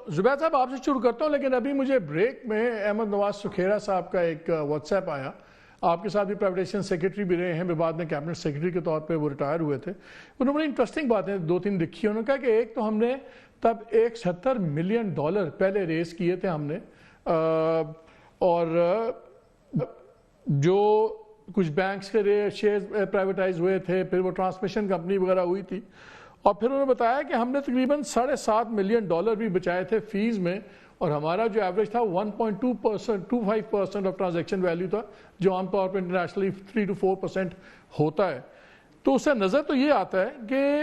زبید صاحب آپ سے شروع کرتا ہوں، لیکن ابھی مجھے بریک میں احمد نواز سکھیرا صاحب کا ایک واٹس ایپ آیا. آپ کے ساتھ بھی پرائیویٹائزیشن سیکرٹری بھی رہے ہیں، بعد میں کیبنٹ سیکرٹری کے طور پہ وہ ریٹائر ہوئے تھے. انہوں نے بڑی انٹرسٹنگ باتیں 2-3 لکھی. انہوں نے کہا کہ ایک تو ہم نے تب $170 ملین پہلے ریز کیے تھے ہم نے، اور جو کچھ بینکس کے شیئر پرائیویٹائز ہوئے تھے، پھر وہ ٹرانسمیشن کمپنی وغیرہ ہوئی تھی، اور پھر انہوں نے بتایا کہ ہم نے تقریباً $7.5 ملین بھی بچائے تھے فیس میں، اور ہمارا جو ایوریج تھا 1.25% آف ٹرانزیکشن ویلیو تھا، جو عام طور پہ انٹرنیشنلی 3 to 4% ہوتا ہے. تو اس سے نظر تو یہ آتا ہے کہ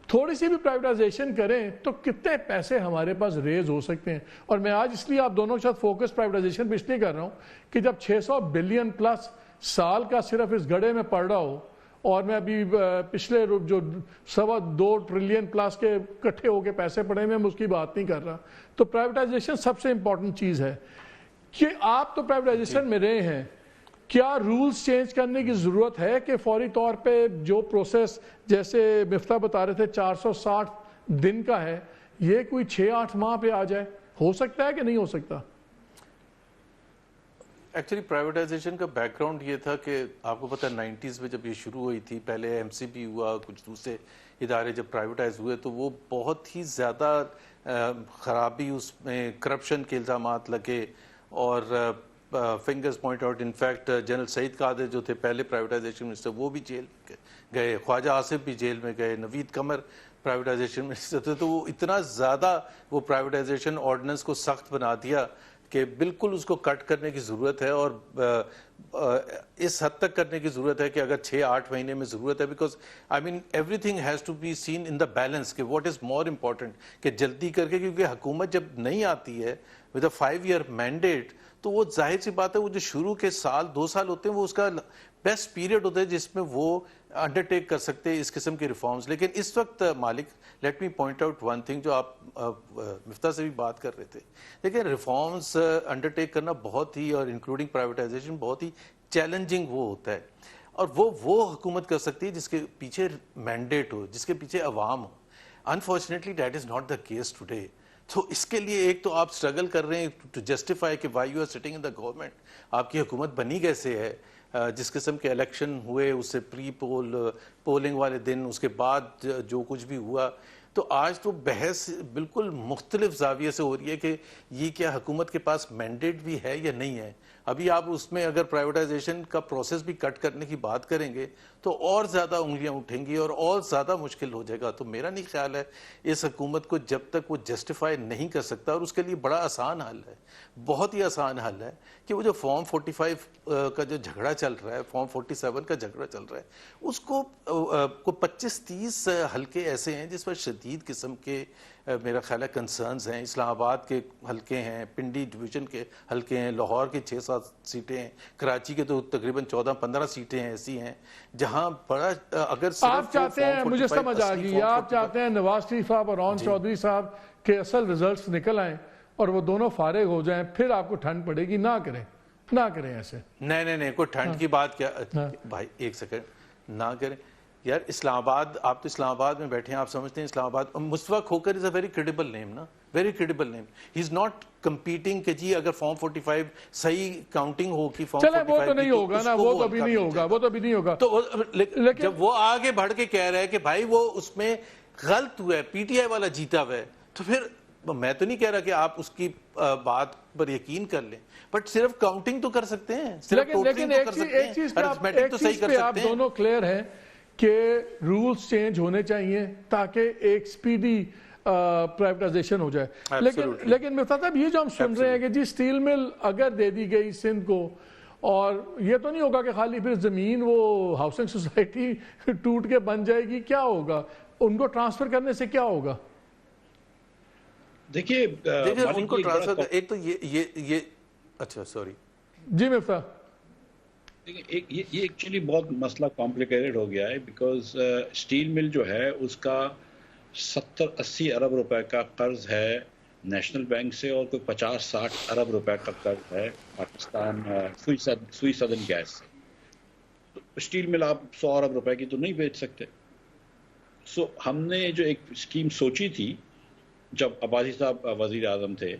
تھوڑی سی بھی پرائیویٹائزیشن کریں تو کتنے پیسے ہمارے پاس ریز ہو سکتے ہیں. اور میں آج اس لیے آپ دونوں کے ساتھ فوکس پرائیویٹائزیشن پہ اس لیے کر رہا ہوں کہ جب 600 بلین پلس سال کا صرف اس گڑھے میں پڑ رہا ہو، اور میں ابھی پچھلے جو 2.25 ٹریلین پلس کے اکٹھے ہو کے پیسے پڑے ہوئے، میں اس کی بات نہیں کر رہا. تو پرائیویٹائزیشن سب سے امپورٹنٹ چیز ہے. کہ آپ تو پرائیویٹائزیشن میں رہے ہیں، کیا رولز چینج کرنے کی ضرورت ہے کہ فوری طور پہ جو پروسیس جیسے مفتاح بتا رہے تھے 460 دن کا ہے، یہ کوئی 6-8 ماہ پہ آ جائے؟ ہو سکتا ہے کہ نہیں ہو سکتا؟ ایکچولی پرائیویٹائزیشن کا بیک گراؤنڈ یہ تھا کہ آپ کو پتہ ہے 90s میں جب یہ شروع ہوئی تھی، پہلے ایم سی بی ہوا، کچھ دوسرے ادارے جب پرائیویٹائز ہوئے تو وہ بہت ہی زیادہ خرابی، اس میں کرپشن کے الزامات لگے، اور fingers point out. In fact general Saeed Qadir جو تھے پہلے پرائیویٹائزیشن منسٹر، وہ بھی جیل گئے، خواجہ آصف بھی جیل میں گئے، نوید قمر پرائیویٹائزیشن منسٹر تھے. تو وہ اتنا زیادہ وہ پرائیویٹائزیشن آرڈیننس کو سخت بنا دیا کہ بالکل اس کو کٹ کرنے کی ضرورت ہے، اور اس حد تک کرنے کی ضرورت ہے کہ اگر 6-8 مہینے میں ضرورت ہے، because I mean everything has to be seen in the balance, کہ واٹ از مور امپورٹنٹ کہ جلدی کر کے، کیونکہ حکومت جب نہیں آتی ہے ود اے 5-year mandate، تو وہ ظاہر سی بات ہے وہ جو شروع کے 2 سال ہوتے ہیں وہ اس کا بیسٹ پیریڈ ہوتا ہے جس میں وہ انڈرٹیک کر سکتے ہیں اس قسم کے ریفارمز. لیکن اس وقت Malik, let me point out one thing جو آپ مفتاح سے بھی بات کر رہے تھے. لیکن ریفارمز انڈرٹیک کرنا بہت ہی، اور انکلوڈنگ پرائیویٹائزیشن، بہت ہی چیلنجنگ وہ ہوتا ہے، اور وہ حکومت کر سکتی ہے جس کے پیچھے مینڈیٹ ہو، جس کے پیچھے عوام ہو. Unfortunately that is not the case today. تو اس کے لیے ایک تو آپ اسٹرگل کر رہے ہیں ٹو جسٹیفائی کہ why you are sitting in the government, آپ کی حکومت بنی کیسے ہے. جس قسم کے الیکشن ہوئے، اس سے پری پولنگ والے دن، اس کے بعد جو کچھ بھی ہوا، تو آج تو بحث بالکل مختلف زاویے سے ہو رہی ہے کہ یہ کیا حکومت کے پاس مینڈیٹ بھی ہے یا نہیں ہے. ابھی آپ اس میں اگر پرائیویٹائزیشن کا پروسیس بھی کٹ کرنے کی بات کریں گے تو اور زیادہ انگلیاں اٹھیں گی اور زیادہ مشکل ہو جائے گا. تو میرا نہیں خیال ہے اس حکومت کو جب تک وہ جسٹیفائی نہیں کر سکتا، اور اس کے لیے بڑا آسان حل ہے، بہت ہی آسان حل ہے کہ وہ جو فارم 45 کا جو جھگڑا چل رہا ہے، فارم 47 کا جھگڑا چل رہا ہے، اس کو 25-30 حلقے ایسے ہیں جس پر شدید قسم کے میرا خیال ہے کنسرنز ہیں. اسلام آباد کے حلقے ہیں، پنڈی ڈویژن کے حلقے ہیں، لاہور کی 6-7 سیٹیں ہیں، کراچی کے تو تقریباً 14-15 سیٹیں ایسی ہیں جہاں بڑا اگر آپ چاہتے ہیں، مجھے سمجھ آ گئی، آپ چاہتے ہیں نواز شریف صاحب اور رون چودھری صاحب کے اصل ریزلٹس نکل آئیں اور وہ دونوں فارغ ہو جائیں، پھر آپ کو ٹھنڈ پڑے گی. نہ کریں ایسے. نہیں کوئی ٹھنڈ کی بات کیا بھائی، ایک سیکنڈ، نہ کریں یار. اسلام آباد، آپ تو اسلام آباد میں بیٹھے ہیں، آپ سمجھتے ہیں اسلام آباد. مصطفیٰ کھوکر از اے ویری کریڈیبل نیم نا، very credible name. He is not competing کہ جی اگر فارم 45 صحیح کاؤنٹنگ ہوگی فارم 45 وہ تو نہیں ہوگا نا، وہ تو ابھی نہیں ہوگا. تو جب وہ آگے بڑھ کے کہہ رہا ہے کہ بھائی وہ اس میں غلط ہوا ہے، پی ٹی آئی والا جیتا ہوا ہے، تو پھر میں تو نہیں کہہ رہا کہ آپ اس کی بات پر یقین کر لیں، بٹ صرف کاؤنٹنگ تو کر سکتے ہیں، صرف ٹوٹلنگ تو کر سکتے ہیں، ارتھمیٹک تو صحیح کر سکتے ہیں. آپ دونوں کلیئر ہیں کہ رولز چینج ہونے چاہیے تاکہ ایک سپیڈی پرائیویٹائزیشن ہو جائے. لیکن مفتاح صاحب، یہ جو ہم سن رہے ہیں کہ جی اسٹیل مل اگر دے دی گئی سندھ کو، اور یہ تو نہیں ہوگا کہ خالی پھر زمین وہ ہاؤسنگ سوسائٹی ٹوٹ کے بن جائے گی، کیا ہوگا ان کو ٹرانسفر کرنے سے؟ کیا ہوگا؟ دیکھیے ان کو ٹرانسفر، ایک تو یہ اچھا سوری جی مفتاح، یہ ایکچولی بہت مسئلہ کمپلیکیٹڈ ہو گیا ہے، بیکاز اسٹیل مل جو ہے اس کا 70-80 ارب روپے کا قرض ہے نیشنل بینک سے، اور کوئی 50-60 ارب روپے کا قرض ہے پاکستان سوئی سدرن گیس سے. تو اسٹیل مل آپ 100 ارب روپے کی تو نہیں بیچ سکتے. سو ہم نے جو ایک اسکیم سوچی تھی جب عباسی صاحب وزیر اعظم تھے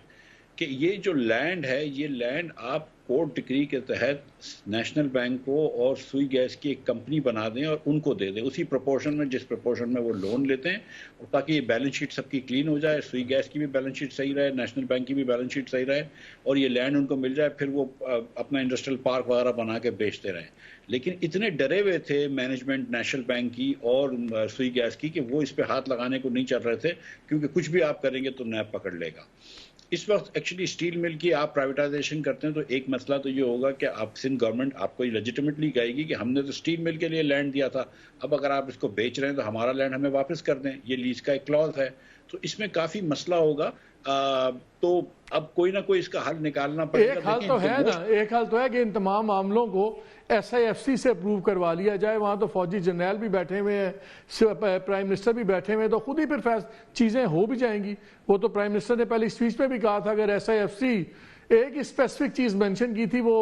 کہ یہ جو لینڈ ہے یہ لینڈ آپ کورٹ ڈکری کے تحت نیشنل بینک کو اور سوئی گیس کی ایک کمپنی بنا دیں اور ان کو دے دیں اسی پروپورشن میں جس پروپورشن میں وہ لون لیتے ہیں، اور تاکہ یہ بیلنس شیٹ سب کی کلین ہو جائے، سوئی گیس کی بھی بیلنس شیٹ صحیح رہے، نیشنل بینک کی بھی بیلنس شیٹ صحیح رہے، اور یہ لینڈ ان کو مل جائے، پھر وہ اپنا انڈسٹریل پارک وغیرہ بنا کے بیچتے رہیں۔ لیکن اتنے ڈرے ہوئے تھے مینجمنٹ نیشنل بینک کی اور سوئی گیس کی کہ وہ اس پہ ہاتھ لگانے کو نہیں چل رہے تھے، کیونکہ کچھ بھی آپ کریں گے تو نیب پکڑ لے گا۔ اس وقت ایکچولی اسٹیل مل کی آپ پرائیویٹائزیشن کرتے ہیں تو ایک مسئلہ تو یہ ہوگا کہ آپ سندھ گورنمنٹ آپ کو لیجیٹیمیٹلی کہے گی کہ ہم نے تو اسٹیل مل کے لیے لینڈ دیا تھا، اب اگر آپ اس کو بیچ رہے ہیں تو ہمارا لینڈ ہمیں واپس کر دیں، یہ لیز کا ایک کلوز ہے، تو اس میں کافی مسئلہ ہوگا۔ تو اب کوئی نہ کوئی اس کا حل نکالنا پڑے گا۔ ایک حل تو ہے نا، ایک حل تو ہے کہ ان تمام معاملوں کو ایس آئی ایف سی سے اپروو کروا لیا جائے، وہاں تو فوجی جنرل بھی بیٹھے ہوئے ہیں، پرائم منسٹر بھی بیٹھے ہوئے ہیں، تو خود ہی پھر چیزیں ہو بھی جائیں گی۔ وہ تو پرائم منسٹر نے پہلی اسپیچ میں بھی کہا تھا اگر ایس آئی ایف سی ایک اسپیسیفک چیز مینشن کی تھی وہ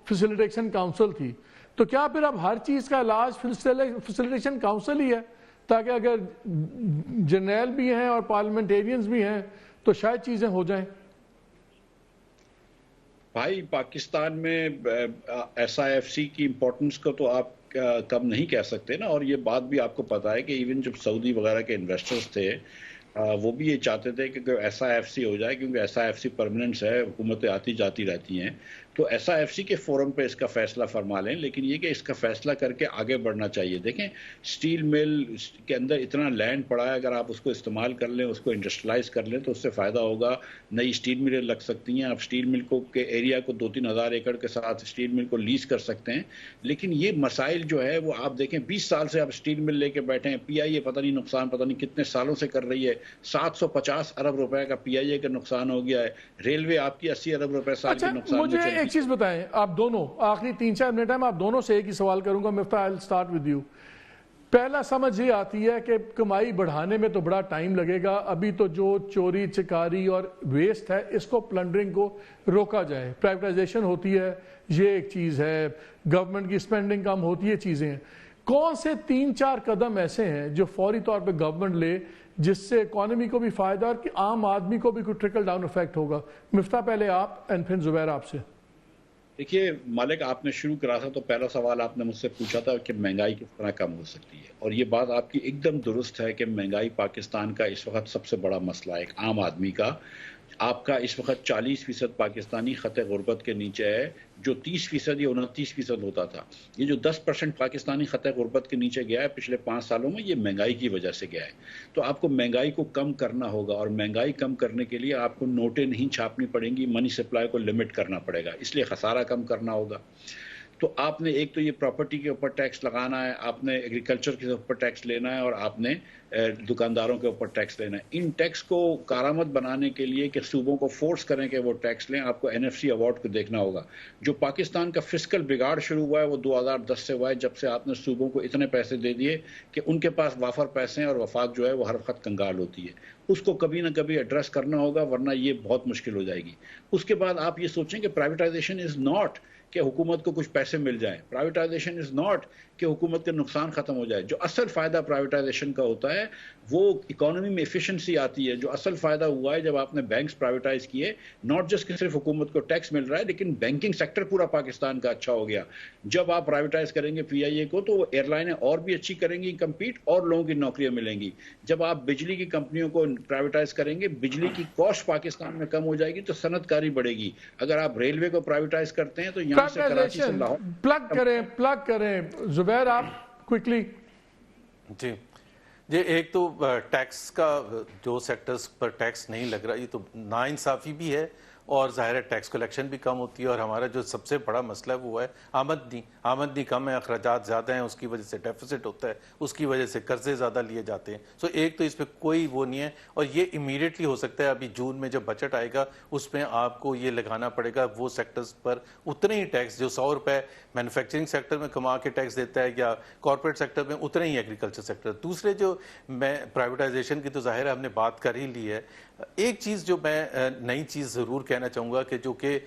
فیسیلیٹیشن کاؤنسل تھی، تو کیا پھر اب ہر چیز کا علاج فیسیلیٹیشن کاؤنسل ہی ہے، تاکہ اگر جنرل بھی ہیں اور پارلیمنٹیرینز بھی ہیں تو شاید چیزیں ہو جائیں؟ بھائی پاکستان میں ایس آئی ایف سی کی امپورٹنس کو تو آپ کم نہیں کہہ سکتے نا، اور یہ بات بھی آپ کو پتا ہے کہ ایون جب سعودی وغیرہ کے انویسٹرز تھے وہ بھی یہ چاہتے تھے کہ ایس آئی ایف سی ہو جائے، کیونکہ S I F C permanent ہے، حکومتیں آتی جاتی رہتی ہیں، تو ایس آئی ایف سی کے فورم پہ اس کا فیصلہ فرما لیں، لیکن یہ کہ اس کا فیصلہ کر کے آگے بڑھنا چاہیے۔ دیکھیں اسٹیل مل کے اندر اتنا لینڈ پڑا ہے، اگر آپ اس کو استعمال کر لیں، اس کو انڈسٹریلائز کر لیں تو اس سے فائدہ ہوگا، نئی اسٹیل ملیں لگ سکتی ہیں، آپ اسٹیل مل کو کے ایریا کو 2-3 ہزار ایکڑ کے ساتھ اسٹیل مل کو لیز کر سکتے ہیں۔ لیکن یہ مسائل جو ہے وہ آپ دیکھیں 20 سال سے آپ اسٹیل مل لے کے بیٹھے ہیں، پی آئی اے پتہ نہیں نقصان پتہ نہیں کتنے سالوں سے کر رہی ہے، 750 ارب روپے کا پی آئی اے کا نقصان ہو گیا ہے، ریلوے آپ کی 80 ارب روپے سال کے نقصان میں چل۔ ایک چیز بتائیں، آپ دونوں آخری 3-4 منٹ ہے، میں آپ دونوں سے ایک ہی سوال کروں گا۔ مفتاح I'll start with you۔ پہلا سمجھ یہ آتی ہے کہ کمائی بڑھانے میں تو بڑا ٹائم لگے گا، ابھی تو جو چوری چکاری اور ویسٹ ہے اس کو پلنڈرنگ کو روکا جائے، پرائیویٹائزیشن ہوتی ہے، یہ ایک چیز ہے، گورنمنٹ کی سپینڈنگ کم ہوتی ہے، چیزیں ہیں۔ کون سے 3-4 قدم ایسے ہیں جو فوری طور پہ گورنمنٹ لے جس سے اکانومی کو بھی فائدہ اور عام آدمی کو بھی کوئی ٹرکل ڈاؤن افیکٹ ہوگا؟ مفتاح پہلے آپ اینڈ پھر زبیر آپ سے۔ دیکھیے مالک، آپ نے شروع کرا تھا تو پہلا سوال آپ نے مجھ سے پوچھا تھا کہ مہنگائی کس طرح کم ہو سکتی ہے، اور یہ بات آپ کی ایک دم درست ہے کہ مہنگائی پاکستان کا اس وقت سب سے بڑا مسئلہ ہے، ایک عام آدمی کا۔ آپ کا اس وقت 40% پاکستانی خط غربت کے نیچے ہے، جو 30% یا 29% ہوتا تھا۔ یہ جو 10% پاکستانی خط غربت کے نیچے گیا ہے پچھلے 5 سالوں میں، یہ مہنگائی کی وجہ سے گیا ہے۔ تو آپ کو مہنگائی کو کم کرنا ہوگا، اور مہنگائی کم کرنے کے لیے آپ کو نوٹیں نہیں چھاپنی پڑیں گی، منی سپلائی کو لمٹ کرنا پڑے گا، اس لیے خسارہ کم کرنا ہوگا۔ تو آپ نے ایک تو یہ پراپرٹی کے اوپر ٹیکس لگانا ہے، آپ نے ایگریکلچر کے اوپر ٹیکس لینا ہے، اور آپ نے دکانداروں کے اوپر ٹیکس لینا ہے۔ ان ٹیکس کو کارآمد بنانے کے لیے کہ صوبوں کو فورس کریں کہ وہ ٹیکس لیں، آپ کو این ایف سی ایوارڈ کو دیکھنا ہوگا۔ جو پاکستان کا فسکل بگاڑ شروع ہوا ہے وہ 2010 سے ہوا ہے، جب سے آپ نے صوبوں کو اتنے پیسے دے دیے کہ ان کے پاس وافر پیسے ہیں اور وفاق جو ہے وہ ہر وقت کنگال ہوتی ہے۔ اس کو کبھی نہ کبھی ایڈریس کرنا ہوگا، ورنہ یہ بہت مشکل ہو جائے گی۔ اس کے بعد آپ یہ سوچیں کہ پرائیویٹائزیشن از ناٹ کہ حکومت کو کچھ پیسے مل جائیں، پرائیویٹائزیشن از ناٹ کہ حکومت کا نقصان ختم ہو جائے۔ جو اصل فائدہ پرائیویٹائزیشن کا ہوتا ہے وہ اکانومی میں ایفیشنسی آتی ہے۔ جو اصل فائدہ ہوا ہے جب آپ نے بینکس پرائیویٹائز کیے، ناٹ جسٹ کہ صرف حکومت کو ٹیکس مل رہا ہے، لیکن بینکنگ سیکٹر پورا پاکستان کا اچھا ہو گیا۔ جب آپ پرائیویٹائز کریں گے پی آئی اے کو تو وہ ایئر لائنیں اور بھی اچھی کریں گی کمپیٹ، اور لوگوں کی نوکریاں ملیں گی۔ جب آپ بجلی کی کمپنیوں کو پرائیویٹائز کریں گے، بجلی کی کاسٹ پاکستان میں کم ہو جائے گی تو صنعت کاری بڑھے گی۔ اگر آپ ریلوے کو پرائیویٹائز کرتے ہیں تو یہاں سے کراچی سے پلگ کریں زبیر آپ کوئکلی۔ جی ایک تو ٹیکس کا جو سیکٹرز پر ٹیکس نہیں لگ رہا، یہ تو ناانصافی بھی ہے، اور ظاہر ہے ٹیکس کلیکشن بھی کم ہوتی ہے، اور ہمارا جو سب سے بڑا مسئلہ ہے وہ ہے آمدنی کم ہے، اخراجات زیادہ ہیں، اس کی وجہ سے ڈیفیسٹ ہوتا ہے، اس کی وجہ سے قرضے زیادہ لیے جاتے ہیں۔ سو ایک تو اس پہ کوئی وہ نہیں ہے، اور یہ امیڈیٹلی ہو سکتا ہے۔ ابھی جون میں جب بجٹ آئے گا اس میں آپ کو یہ لگانا پڑے گا وہ سیکٹرز پر اتنے ہی ٹیکس جو 100 روپے مینوفیکچرنگ سیکٹر میں کما کے ٹیکس دیتا ہے یا کارپوریٹ سیکٹر میں، اتنے ہی ایگریکلچر سیکٹر۔ دوسرے جو میں پرائیویٹائزیشن کی تو ظاہر ہے ہم نے بات کر ہی لی ہے، ایک چیز جو میں نئی چیز ضرور کہنا چاہوں گا کہ جو کہ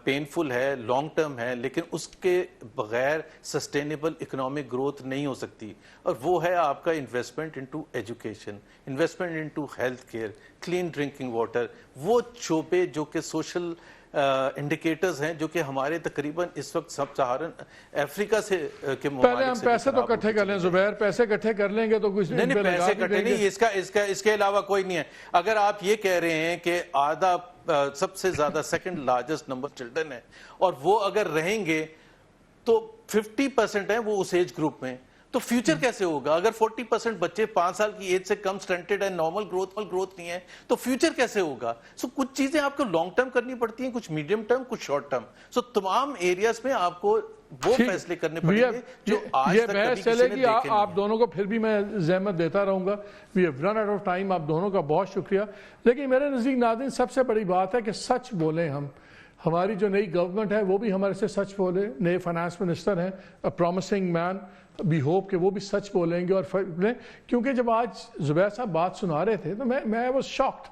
پینفل ہے، لانگ ٹرم ہے، لیکن اس کے بغیر سسٹینیبل اکنامک گروتھ نہیں ہو سکتی، اور وہ ہے آپ کا investment into education, investment into health care, clean drinking water, وہ شعبے جو کہ سوشل انڈیکیٹرز ہیں جو کہ ہمارے تقریباً اس وقت سب سہارن افریقہ سے کے پہلے ہم پیسے تو اکٹھے کر لیں زبیر، پیسے اکٹھے کر لیں گے تو کچھ نہیں پیسے اکٹھے نہیں، اس کے علاوہ کوئی نہیں ہے. اگر آپ یہ کہہ رہے ہیں کہ آدھا سب سے زیادہ سیکنڈ لارجسٹ نمبر چلڈرن ہے اور وہ اگر رہیں گے تو 50% ہیں وہ اس ایج گروپ میں، تو فیوچر کیسے ہوگا؟ اگر 40% بچے 5 سال کی ایج سے کم سٹنٹڈ ہے، نارمل گروتھ نہیں ہے، تو فیوچر کیسے ہوگا؟ سو کچھ چیزیں آپ کو لانگ ٹرم کرنی پڑتی ہیں، کچھ میڈیم ٹرم، کچھ شارٹ ٹرم. سو تمام ایریاز میں آپ کو وہ فیصلے کرنے پڑیں گے جو آج تک کبھی کسی نے دیکھے نہیں. آپ دونوں کو پھر بھی میں زحمت دیتا رہوں گا. We have run out of time. آپ دونوں کا بہت شکریہ. لیکن میرے نزدیک ناظرین سب سے بڑی بات ہے کہ سچ بولیں. ہماری جو نئی گورنمنٹ ہے وہ بھی ہمارے سے سچ بولے. نئے فائنانس منسٹر ہیں، پرومسنگ مین، بی ہوپ کہ وہ بھی سچ بولیں گے. اور کیونکہ جب آج زبیر صاحب بات سنا رہے تھے تو میں واز شاکڈ